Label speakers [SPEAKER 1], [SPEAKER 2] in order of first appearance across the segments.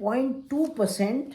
[SPEAKER 1] 0.2%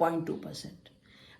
[SPEAKER 1] 0.2%।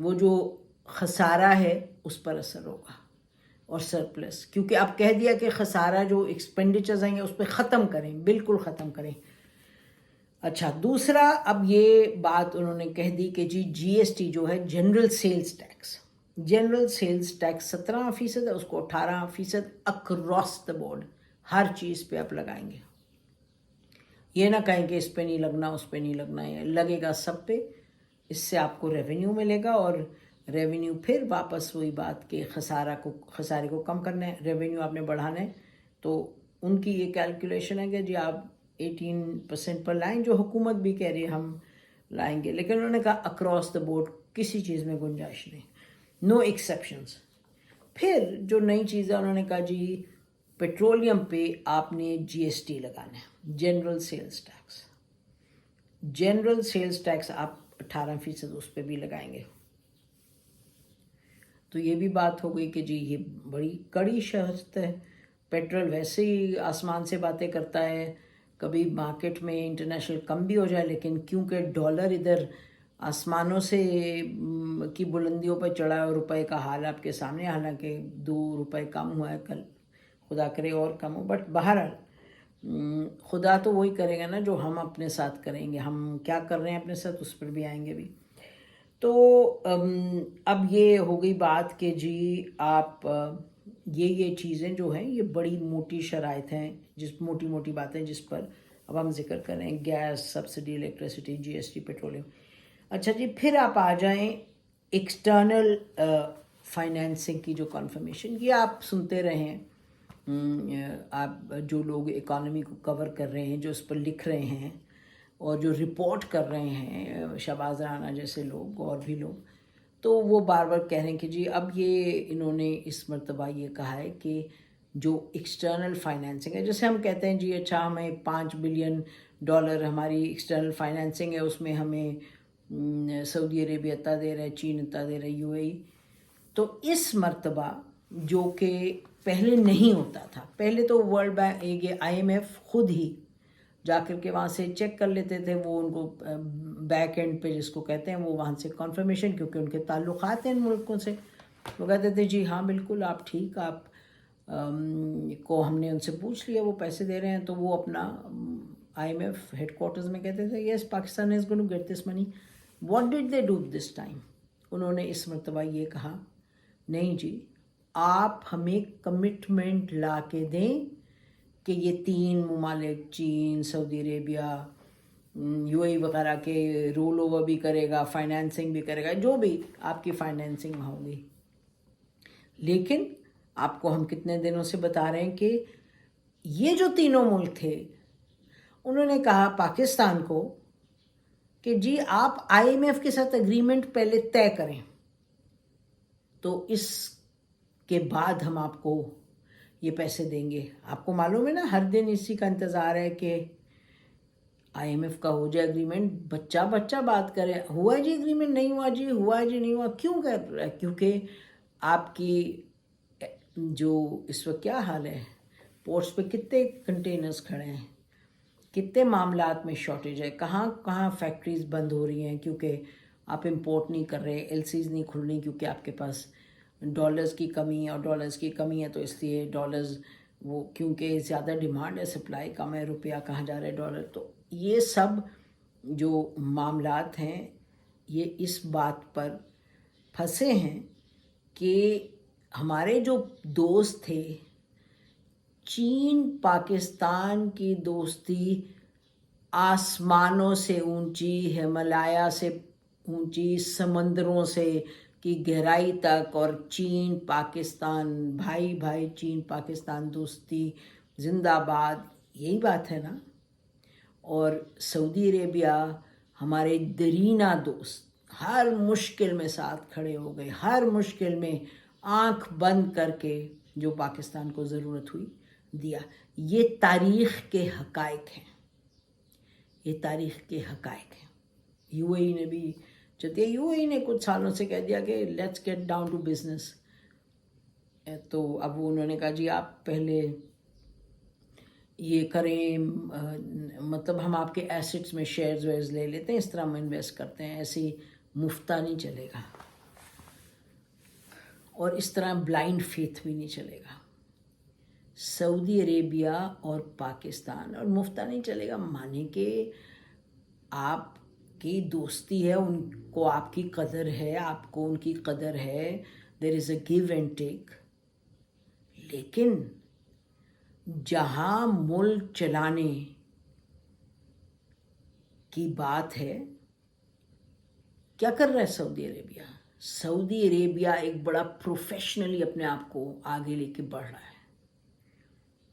[SPEAKER 1] وہ جو خسارہ ہے اس پر اثر ہوگا اور سرپلس، کیونکہ اب کہہ دیا کہ خسارہ جو ایکسپینڈیچرز آئیں گے اس پہ ختم کریں، بالکل ختم کریں۔ اچھا، دوسرا اب یہ بات انہوں نے کہہ دی کہ جی ایس ٹی جو ہے general sales tax, general sales tax 17% ہے، اس کو 18% اکراس دا بورڈ ہر چیز پہ آپ لگائیں گے۔ یہ نہ کہیں کہ اس پہ نہیں لگنا اس پہ نہیں لگنا، ہے لگے گا سب پہ۔ اس سے آپ کو ریونیو ملے گا، اور ریونیو پھر واپس وہی بات کہ خسارے کو کم کرنا ہے، ریونیو آپ نے بڑھانا ہے۔ تو ان کی یہ کیلکولیشن ہے کہ جی آپ 18% پر لائیں، جو حکومت بھی کہہ رہی ہے ہم لائیں گے، لیکن انہوں نے کہا اکراس دا بورڈ کسی چیز میں گنجائش نہیں، نو ایکسیپشنز۔ پھر جو نئی چیز ہے انہوں نے کہا جی پیٹرولیم پہ آپ نے جی ایس ٹی لگانا ہے، general sales tax, general sales tax آپ 18% اس پہ بھی لگائیں گے۔ تو یہ بھی بات ہو گئی کہ جی یہ بڑی کڑی شرط ہے۔ پیٹرول ویسے ہی آسمان سے باتیں کرتا ہے، کبھی مارکیٹ میں انٹرنیشنل کم بھی ہو جائے، لیکن کیونکہ ڈالر ادھر آسمانوں سے کی بلندیوں پر چڑھا ہے، اور روپے کا حال آپ کے سامنے، حالانکہ 2 روپے کم ہوا ہے کل، خدا کرے اور کم ہو، بٹ بہرحال خدا تو وہی کرے گا نا جو ہم اپنے ساتھ کریں گے، ہم کیا کر رہے ہیں اپنے ساتھ اس پر بھی آئیں گے بھی۔ تو اب یہ ہو گئی بات کہ جی آپ یہ چیزیں جو ہیں یہ بڑی موٹی شرائط ہیں، موٹی موٹی باتیں جس پر اب ہم ذکر کریں، گیس سبسڈی، الیکٹریسٹی، جی ایس ٹی، پیٹرولیم۔ اچھا جی، پھر آپ آ جائیں ایکسٹرنل فائنینسنگ کی جو کنفرمیشن، یہ آپ سنتے رہے ہیں، آپ جو لوگ اکانومی کو کور کر رہے ہیں، جو اس پر لکھ رہے ہیں اور جو رپورٹ کر رہے ہیں، شہباز رانا جیسے لوگ اور بھی لوگ، تو وہ بار بار کہہ رہے ہیں کہ جی اب یہ انہوں نے اس مرتبہ یہ کہا ہے کہ جو ایکسٹرنل فائنینسنگ ہے، جیسے ہم کہتے ہیں جی اچھا ہمیں $5 بلین ہماری ایکسٹرنل فائنینسنگ ہے، اس میں ہمیں سعودی عربیہ اتنا دے رہا ہے، چین اتنا دے رہا ہے، یو اے ای، تو اس مرتبہ جو کہ پہلے نہیں ہوتا تھا، پہلے تو World Bank, I M F خود ہی جا کر کے وہاں سے چیک کر لیتے تھے، وہ ان کو بیک اینڈ پہ جس کو کہتے ہیں، وہ وہاں سے کنفرمیشن، کیونکہ ان کے تعلقات ہیں ان ملکوں سے، وہ کہتے تھے جی ہاں بالکل آپ ٹھیک، آپ کو ہم نے ان سے پوچھ لیا، وہ پیسے دے رہے ہیں، تو وہ اپنا I M F headquarters میں کہتے تھے yes Pakistan is going to get this money. What did they do this time? انہوں نے اس مرتبہ یہ کہا نہیں جی آپ ہمیں کمٹمنٹ لا کے دیں کہ یہ 3 ممالک، چین، سعودی عربیہ، یو اے ای وغیرہ کے رول اوور بھی کرے گا، فائنینسنگ بھی کرے گا، جو بھی آپ کی فائنینسنگ وہاں ہوگی، لیکن آپ کو ہم کتنے دنوں سے بتا رہے ہیں کہ یہ جو تینوں ملک تھے انہوں نے کہا پاکستان کو کہ جی آپ آئی ایم ایف کے ساتھ اگریمنٹ پہلے طے کریں، تو اس کے بعد ہم آپ کو یہ پیسے دیں گے۔ آپ کو معلوم ہے نا ہر دن اسی کا انتظار ہے کہ آئی ایم ایف کا ہو جائے اگریمنٹ، بچہ بات کرے، ہوا جی اگریمنٹ، نہیں ہوا جی، ہوا جی نہیں ہوا، کیوں کر رہا ہے؟ کیونکہ آپ کی جو اس وقت کیا حال ہے، پورٹس پہ کتنے کنٹینرز کھڑے ہیں، کتنے معاملات میں شارٹیج ہے، کہاں کہاں فیکٹریز بند ہو رہی ہیں کیونکہ آپ امپورٹ نہیں کر رہے، ایل سیز نہیں کھل رہی کیونکہ آپ کے پاس ڈالرز کی کمی ہے، اور ڈالرز کی کمی ہے تو اس لیے ڈالرز وہ کیونکہ زیادہ ڈیمانڈ ہے، سپلائی کم ہے، روپیہ کہاں جا رہا ہے ڈالر، تو یہ سب جو معاملات ہیں یہ اس بات پر پھنسے ہیں کہ ہمارے جو دوست تھے، چین پاکستان کی دوستی آسمانوں سے اونچی، ہمالیہ سے اونچی، سمندروں سے کی گہرائی تک، اور چین پاکستان بھائی بھائی، چین پاکستان دوستی زندہ باد، یہی بات ہے نا۔ اور سعودی عربیہ ہمارے دیرینہ دوست ہر مشکل میں ساتھ کھڑے ہو گئے، ہر مشکل میں آنکھ بند کر کے جو پاکستان کو ضرورت ہوئی دیا۔ یہ تاریخ کے حقائق ہیں، یہ تاریخ کے حقائق ہیں۔ یو اے ای نے بھی چلتی ہے، یو اے ای نے کچھ سالوں سے کہہ دیا کہ let's get down to business, تو اب انہوں نے کہا جی آپ پہلے یہ کریں، مطلب ہم آپ کے ایسٹس میں شیئرز ویئرز لے لیتے ہیں، اس طرح ہم انویسٹ کرتے ہیں، ایسے ہی مفتہ نہیں چلے گا۔ اور اس طرح بلائنڈ فیتھ بھی نہیں چلے گا. سعودی عربیہ اور پاکستان اور مفتہ نہیں چلے گا. مانے کہ آپ کی دوستی ہے, ان کو آپ کی قدر ہے, آپ کو ان کی قدر ہے, دیر از اے گیو اینڈ ٹیک. لیکن جہاں ملک چلانے کی بات ہے, کیا کر رہا ہے سعودی عربیہ؟ سعودی عربیہ ایک بڑا پروفیشنلی اپنے آپ کو آگے لے کے بڑھ رہا ہے.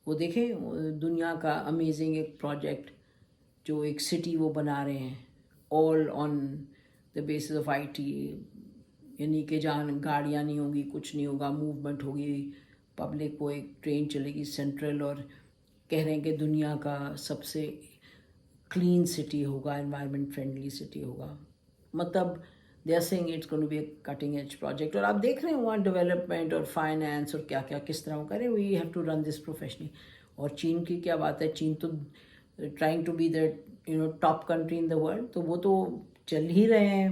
[SPEAKER 1] وہ دیکھیں دنیا کا امیزنگ ایک پروجیکٹ جو ایک سٹی وہ بنا رہے ہیں, all on the basis of I T, یعنی کہ جہاں گاڑیاں نہیں ہوں گی, کچھ نہیں ہوگا, موومنٹ ہوگی, پبلک کو ایک ٹرین چلے گی سینٹرل, اور کہہ رہے ہیں کہ دنیا کا سب سے کلین سٹی ہوگا, انوائرمنٹ فرینڈلی سٹی ہوگا. مطلب they are seeing it's going to be a cutting edge project. اور آپ دیکھ رہے ہیں وہاں ڈیولپمنٹ اور فائنینس اور کیا کیا کس طرح وہ کریں. We have to run this professionally. اور چین کی کیا بات ہے, چین تو trying to be the top country in the world, تو وہ تو چل ہی رہے ہیں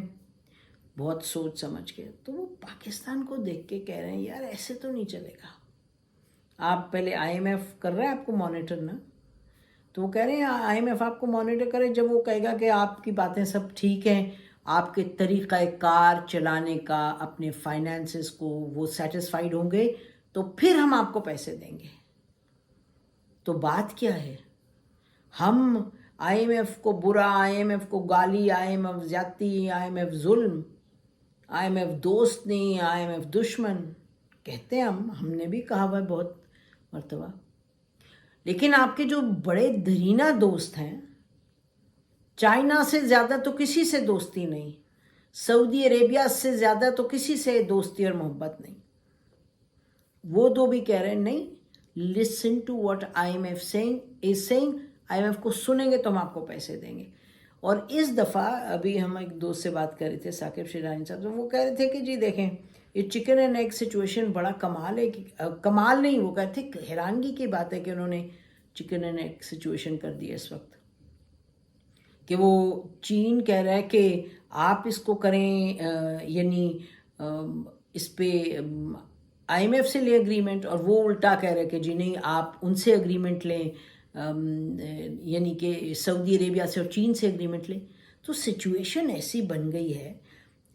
[SPEAKER 1] بہت سوچ سمجھ کے. تو وہ پاکستان کو دیکھ کے کہہ رہے ہیں یار ایسے تو نہیں چلے گا. آپ پہلے آئی ایم ایف کر رہے ہیں آپ کو مانیٹر نا, تو وہ کہہ رہے ہیں آئی ایم ایف آپ کو مانیٹر کرے جب وہ کہے گا کہ آپ کی باتیں سب ٹھیک ہیں, آپ کے طریقہ کار چلانے کا, اپنے فائنینسز کو وہ سیٹسفائیڈ ہوں گے, تو پھر ہم آپ کو پیسے دیں گے. تو بات کیا ہے؟ ہم آئی ایم ایف کو برا, آئی ایم ایف کو گالی, آئی ایم ایف زیادتی, آئی ایم ایف ظلم, آئی ایم ایف دوست نہیں, آئی ایم ایف دشمن کہتے ہیں. ہم نے بھی کہا ہوا ہے بہت مرتبہ. لیکن آپ کے جو بڑے دھرینہ دوست ہیں, چائنا سے زیادہ تو کسی سے دوستی نہیں, سعودی عربیہ سے زیادہ تو کسی سے دوستی اور محبت نہیں. وہ دو بھی کہہ رہے ہیں نہیں, listen to what I M F is saying, I M F کو سنیں گے تو ہم آپ کو پیسے دیں گے. اور اس دفعہ ابھی ہم ایک دوست سے بات کر رہے تھے, ثاقب شیرانی صاحب سے, وہ کہہ رہے تھے کہ جی دیکھیں یہ چکن اینڈ ایگ سچویشن بڑا کمال ہے. کمال نہیں, وہ کہتے ہیں حیرانگی کی بات ہے کہ انہوں نے چکن اینڈ ایگ سچویشن کر دی ہے اس وقت, کہ وہ چین کہہ رہا ہے کہ آپ اس کو کریں, یعنی اس پہ آئی ایم ایف سے لیں اگریمنٹ, اور وہ الٹا کہہ رہے کہ جی نہیں آپ ان سے اگریمنٹ لیں, یعنی کہ سعودی عربیہ سے اور چین سے اگریمنٹ لیں. تو سچویشن ایسی بن گئی ہے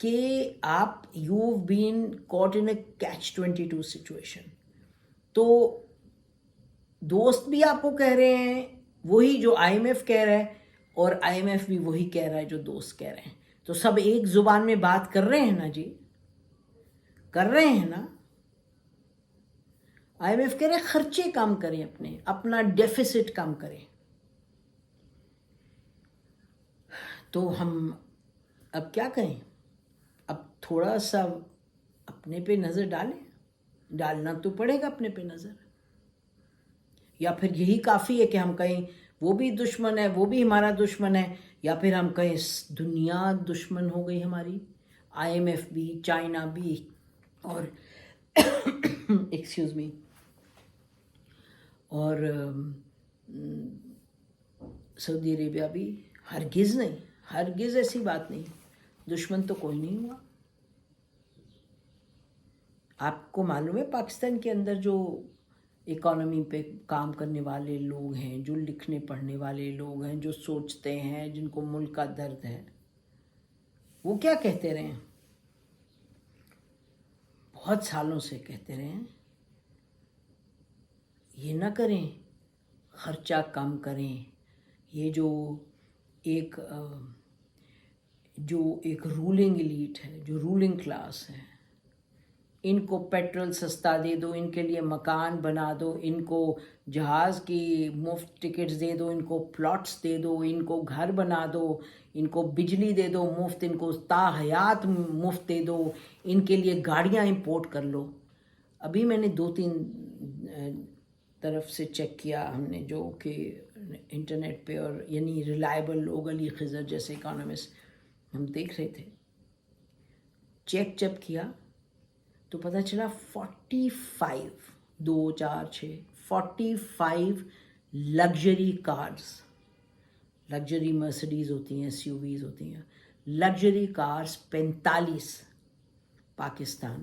[SPEAKER 1] کہ آپ you been caught in a catch 22 situation. تو دوست بھی آپ کو کہہ رہے ہیں وہی جو آئی ایم ایف کہہ رہا ہے, اور آئی ایم ایف بھی وہی کہہ رہا ہے جو دوست کہہ رہے ہیں. تو سب ایک زبان میں بات کر رہے ہیں نا جی, کر رہے ہیں نا. آئی ایم ایف کہہ رہے ہیں خرچے کم کریں, اپنا ڈیفیسٹ کم کریں. تو ہم اب کیا کریں؟ اب تھوڑا سا اپنے پہ نظر ڈالنا تو پڑے گا اپنے پہ نظر. یا پھر یہی کافی ہے کہ ہم کہیں وہ بھی دشمن ہے, وہ بھی ہمارا دشمن ہے, یا پھر ہم کہیں دنیا دشمن ہو گئی ہماری, آئی ایم ایف بھی, چائنا بھی, اور ایکسکیوز می, اور سعودی عربیہ بھی. ہرگز نہیں, ہرگز ایسی بات نہیں, دشمن تو کوئی نہیں ہوا. آپ کو معلوم ہے پاکستان کے اندر جو اکانومی پہ کام کرنے والے لوگ ہیں, جو لکھنے پڑھنے والے لوگ ہیں, جو سوچتے ہیں, جن کو ملک کا درد ہے, وہ کیا کہتے رہے ہیں, بہت سالوں سے کہتے رہے ہیں یہ نہ کریں, خرچہ کم کریں. یہ جو ایک رولنگ ایلیٹ ہے, جو رولنگ کلاس ہے, ان کو پیٹرول سستا دے دو, ان کے لیے مکان بنا دو, ان کو جہاز کی مفت ٹکٹس دے دو, ان کو پلاٹس دے دو, ان کو گھر بنا دو, ان کو بجلی دے دو مفت, ان کو تا حیات مفت دے دو, ان کے لیے گاڑیاں امپورٹ کر لو. ابھی میں نے 2-3 طرف سے چیک کیا ہم نے, جو کہ انٹرنیٹ پہ, اور یعنی ریلائبل لوگ, علی خضر جیسے اکانومسٹ ہم دیکھ رہے تھے, چیک جب کیا تو پتہ چلا 45 لگژری کارز, لگژری مرسڈیز ہوتی ہیں, ایس یو ویز ہوتی ہیں, لگژری کارز 45 پاکستان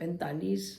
[SPEAKER 1] 45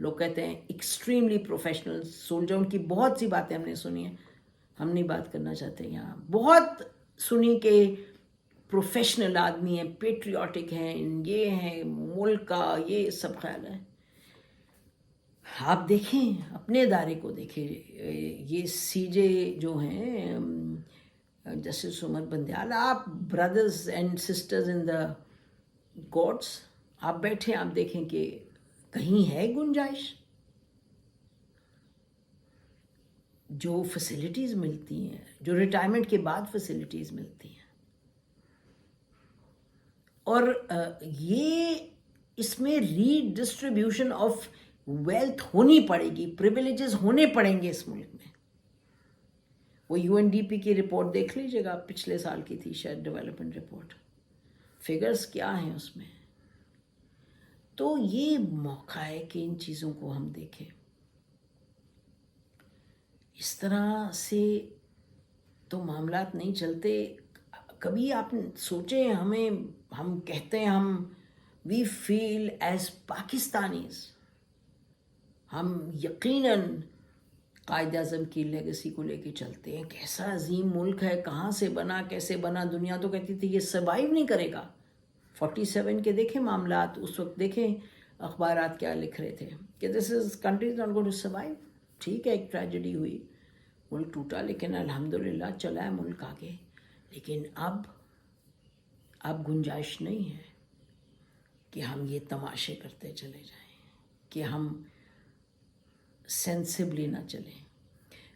[SPEAKER 1] لوگ کہتے ہیں ایکسٹریملی پروفیشنل سولجر، ان کی بہت سی باتیں ہم نے سنی ہیں، ہم نہیں بات کرنا چاہتے یہاں. بہت سنی کہ پروفیشنل آدمی ہیں، پیٹریوٹک ہیں، یہ ہیں ملک کا، یہ سب خیال ہے. آپ دیکھیں اپنے ادارے کو دیکھیں، یہ سی جے جو ہیں جسٹس عمر بندیال، آپ brothers and sisters in the courts, آپ بیٹھیں آپ دیکھیں کہ کہیں ہے گنجائش. جو فیسلٹیز ملتی ہیں، جو ریٹائرمنٹ کے بعد فیسلٹیز ملتی ہیں، اور یہ اس میں ری ڈسٹریبیوشن آف ویلتھ ہونی پڑے گی، پریویلیجز ہونے پڑیں گے اس ملک میں. وہ یو این ڈی پی کی رپورٹ دیکھ لیجیے گا، پچھلے سال کی تھی شاید، ڈیولپمنٹ رپورٹ، فگرز کیا ہیں اس میں. تو یہ موقع ہے کہ ان چیزوں کو ہم دیکھیں. اس طرح سے تو معاملات نہیں چلتے. کبھی آپ سوچیں، ہم کہتے ہیں ہم وی فیل ایز پاکستانیز، ہم یقیناً قائد اعظم کی لیگسی کو لے کے چلتے ہیں. کیسا عظیم ملک ہے، کہاں سے بنا، کیسے بنا. دنیا تو کہتی تھی یہ سروائیو نہیں کرے گا. 47 کے دیکھیں معاملات، اس وقت دیکھیں اخبارات کیا لکھ رہے تھے کہ this is country is not going to survive. ٹھیک ہے، ایک ٹریجڈی ہوئی، ملک ٹوٹا، لیکن الحمدللہ چلا ہے ملک آگے. لیکن اب گنجائش نہیں ہے کہ ہم یہ تماشے کرتے چلے جائیں، کہ ہم سینسبلی نہ چلیں.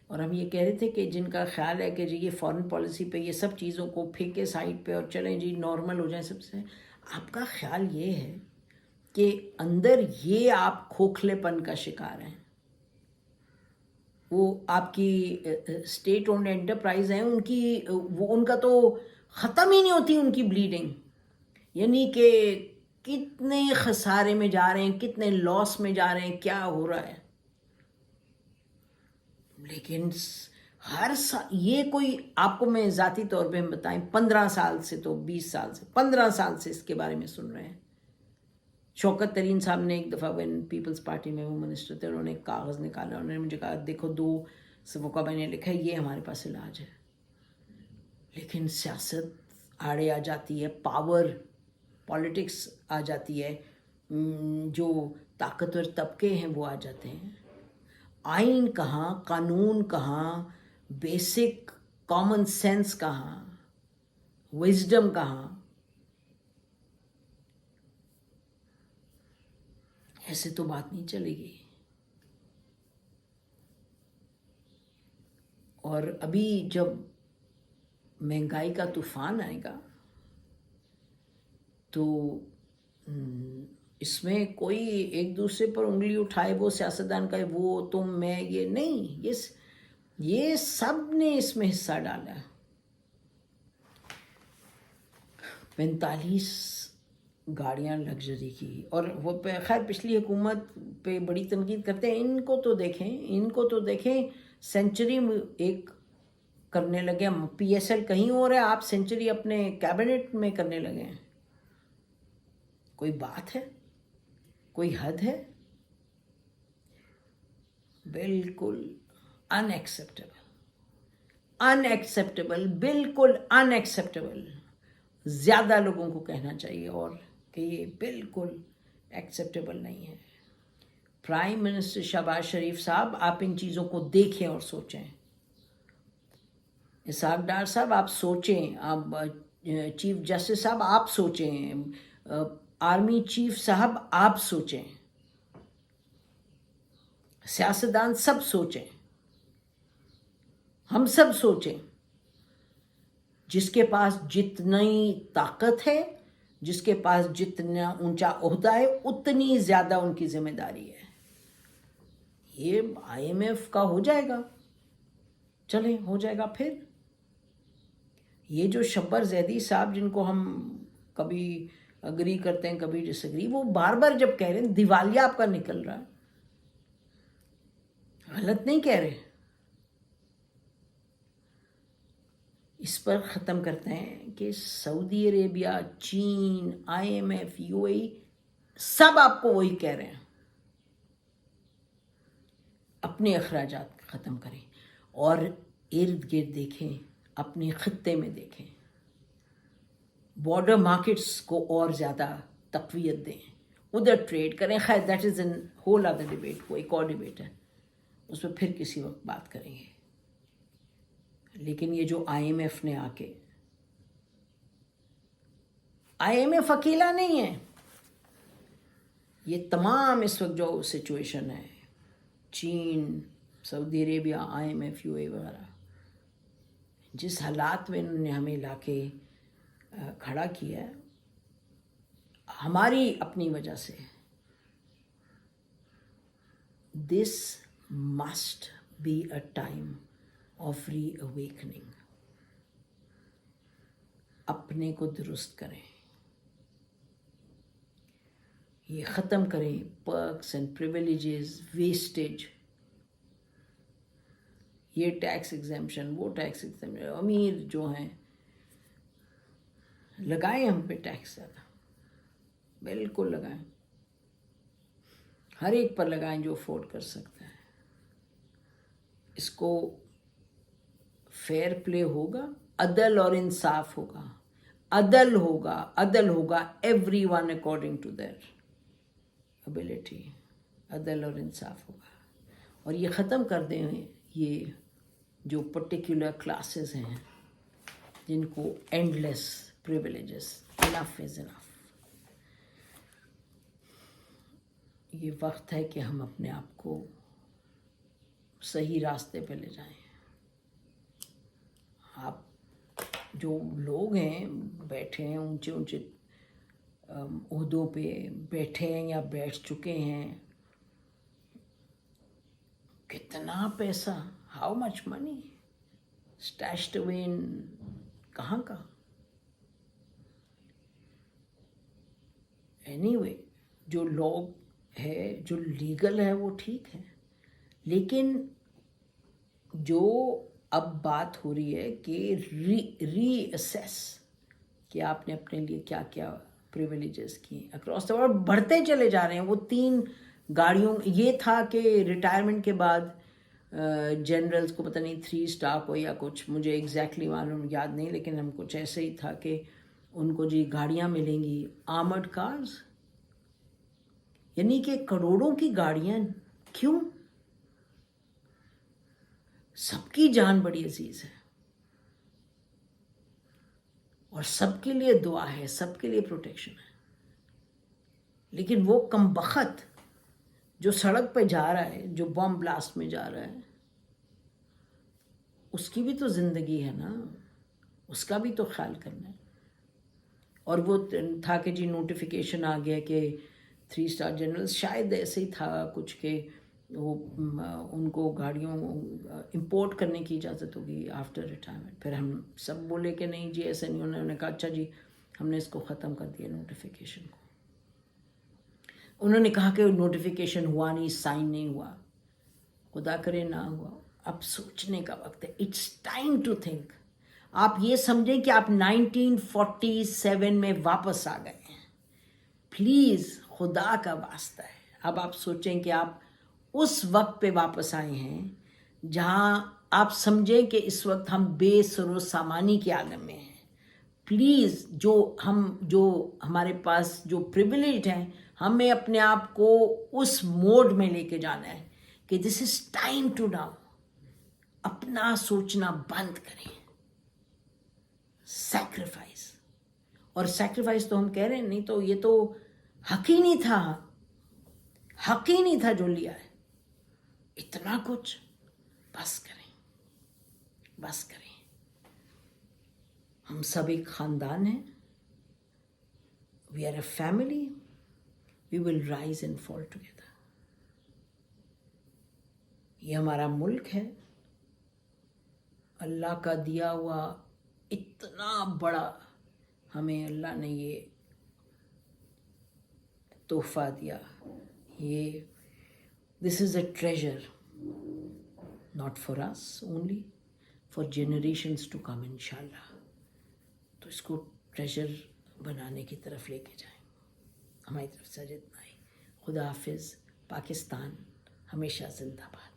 [SPEAKER 1] اور ہم یہ کہہ رہے تھے کہ جن کا خیال ہے کہ جی یہ فارن پالیسی پہ یہ سب چیزوں کو پھینکے سائڈ پہ اور چلیں جی نارمل ہو جائیں سب سے، آپ کا خیال یہ ہے کہ اندر یہ آپ کھوکھلے پن کا شکار ہیں. وہ آپ کی اسٹیٹ اونڈ انٹرپرائز ہیں، ان کا تو ختم ہی نہیں ہوتی ان کی بلیڈنگ. یعنی کہ کتنے خسارے میں جا رہے ہیں، کتنے لاس میں جا رہے ہیں، کیا ہو رہا ہے. لیکن ہر سال یہ کوئی آپ کو میں ذاتی طور پہ ہم بتائیں 15 سال سے تو 20 سال سے 15 سال سے اس کے بارے میں سن رہے ہیں. شوکت ترین صاحب نے ایک دفعہ پیپلز پارٹی میں وہ منسٹر تھے، انہوں نے ایک کاغذ نکالا، انہوں نے مجھے کہا دیکھو 2 صفوں کا میں نے لکھا ہے، یہ ہمارے پاس علاج ہے. لیکن سیاست آڑے آ جاتی ہے، پاور پالیٹکس آ جاتی ہے، جو طاقتور طبقے ہیں وہ آ جاتے ہیں. آئین کہاں، قانون کہاں، بیسک کامن سینس کہاں، وزڈم کہاں. ایسے تو بات نہیں چلے گی. اور ابھی جب مہنگائی کا طوفان آئے گا تو اس میں کوئی ایک دوسرے پر انگلی اٹھائے، وہ سیاستدان کا وہ تم میں، یہ نہیں، یہ سب نے اس میں حصہ ڈالا. 45 گاڑیاں لگژری کی، اور وہ خیر پچھلی حکومت پہ بڑی تنقید کرتے ہیں. ان کو تو دیکھیں سینچری ایک کرنے لگے. پی ایس ایل کہیں اور ہے، آپ سینچری اپنے کیبنٹ میں کرنے لگے ہیں. کوئی بات ہے؟ کوئی حد ہے؟ بالکل ان ایکسیپٹیبل، بالکل ان ایکسیپٹیبل. زیادہ لوگوں کو کہنا چاہیے اور کہ یہ بالکل ایکسیپٹیبل نہیں ہے. پرائم منسٹر شہباز شریف صاحب، آپ ان چیزوں کو دیکھیں اور سوچیں. اسحاق ڈار صاحب آپ سوچیں، آپ چیف جسٹس صاحب آپ سوچیں، آرمی چیف صاحب آپ سوچیں، سیاستدان سب سوچیں، ہم سب سوچیں. جس کے پاس جتنی طاقت ہے، جس کے پاس جتنا اونچا عہدہ ہے، اتنی زیادہ ان کی ذمہ داری ہے. یہ آئی ایم ایف کا ہو جائے گا، چلیں ہو جائے گا. پھر یہ جو شبر زیدی صاحب جن کو ہم کبھی اگری کرتے ہیں کبھی ڈس اگری، وہ بار بار جب کہہ رہے ہیں دیوالیہ آپ کا نکل رہا ہے، غلط نہیں کہہ رہے. اس پر ختم کرتے ہیں کہ سعودی عربیہ، چین، آئی ایم ایف، یو اے ای سب آپ کو وہی کہہ رہے ہیں. اپنے اخراجات ختم کریں اور ارد گرد دیکھیں، اپنے خطے میں دیکھیں، بارڈر مارکیٹس کو اور زیادہ تقویت دیں، ادھر ٹریڈ کریں. خیر that is an whole other debate, وہ ایک اور ڈبیٹ ہے، اس پہ پھر کسی وقت بات کریں گے. لیکن یہ جو آئی ایم ایف نے آ کے، آئی ایم ایف اکیلا نہیں ہے، یہ تمام اس وقت جو سچویشن ہے، چین، سعودی عربیہ، I M F, U A وغیرہ، جس حالات میں انہوں نے ہمیں لا کے کھڑا کیا ہے، ہماری اپنی وجہ سے. This must be a time of reawakening. اپنے کو درست کریں، یہ ختم کریں پرکس اینڈ پریویلیجز، ویسٹیج، یہ ٹیکس ایگزیمپشن، وہ ٹیکس ایگزیمپشن. امیر جو ہیں لگائیں ہم پہ ٹیکس زیادہ، بالکل لگائیں، ہر ایک پر لگائیں جو افورڈ کر سکتا ہے. اس کو فیئر پلے ہوگا، عدل اور انصاف ہوگا، عدل ہوگا، عدل ہوگا، everyone according to their ability, عدل اور انصاف ہوگا. اور یہ ختم کر دیں یہ جو پرٹیکولر کلاسز ہیں جن کو اینڈ لیس پریویلیجز. انف از انف. یہ وقت ہے کہ ہم اپنے آپ کو صحیح راستے پہ لے جائیں. آپ جو لوگ ہیں بیٹھے ہیں اونچے اونچے عہدوں پہ بیٹھے ہیں یا بیٹھ چکے ہیں، کتنا پیسہ، ہاؤ مچ منی اسٹیشڈ اوے ان کہاں کا. اینی وے جو لوگ ہے، جو لیگل ہے وہ ٹھیک ہے، لیکن جو اب بات ہو رہی ہے کہ ری اسیس کہ آپ نے اپنے لیے کیا کیا پریویلیجز کی اکراس دا ورلڈ بڑھتے چلے جا رہے ہیں. وہ 3 گاڑیوں، یہ تھا کہ ریٹائرمنٹ کے بعد جنرلز کو پتہ نہیں 3 اسٹار کو یا کچھ، مجھے ایگزیکٹلی معلوم یاد نہیں، لیکن ہم کچھ ایسے ہی تھا کہ ان کو جی گاڑیاں ملیں گی، آرمڈ کارز، یعنی کہ کروڑوں کی گاڑیاں. کیوں؟ سب کی جان بڑی عزیز ہے اور سب کے لیے دعا ہے، سب کے لیے پروٹیکشن ہے، لیکن وہ کم بخت جو سڑک پہ جا رہا ہے، جو بم بلاسٹ میں جا رہا ہے، اس کی بھی تو زندگی ہے نا، اس کا بھی تو خیال کرنا ہے. اور وہ تھا کہ جی نوٹیفیکیشن آ گیا کہ 3 اسٹار جنرل، شاید ایسے ہی تھا کچھ کہ وہ ان کو گاڑیوں امپورٹ کرنے کی اجازت ہوگی آفٹر ریٹائرمنٹ. پھر ہم سب بولے کہ نہیں جی ایسے نہیں. انہوں نے کہا اچھا جی ہم نے اس کو ختم کر دیا نوٹیفیکیشن کو. انہوں نے کہا کہ نوٹیفیکیشن ہوا نہیں، سائن نہیں ہوا، خدا کرے نہ ہوا. اب سوچنے کا وقت ہے. It's time to think. آپ یہ سمجھیں کہ آپ 1947 میں واپس آ گئے ہیں. پلیز خدا کا واسطہ ہے، اب آپ سوچیں کہ آپ اس وقت پہ واپس آئے ہیں جہاں آپ سمجھیں کہ اس وقت ہم بے سر و سامانی کے عالم میں ہیں. پلیز جو ہمارے پاس جو پریویلیج ہیں، ہمیں اپنے آپ کو اس موڈ میں لے کے جانا ہے کہ this is time to now. اپنا سوچنا بند کریں. سیکریفائس، اور سیکریفائس تو ہم کہہ رہے ہیں، نہیں تو یہ تو حق ہی نہیں تھا، حق ہی نہیں تھا جو لیا ہے. اتنا کچھ بس کریں، بس کریں. ہم سب ایک خاندان ہیں. We are a family. We will rise and fall together. یہ ہمارا ملک ہے، اللہ کا دیا ہوا اتنا بڑا ہمیں اللہ نے یہ تحفہ دیا. یہ this is a treasure, not for us only, for generations to come انشاءاللہ. تو اس کو ٹریجر بنانے کی طرف لے کے جائیں. ہماری طرف سے اتنا ہی. خدا حافظ. پاکستان ہمیشہ زندہ باد.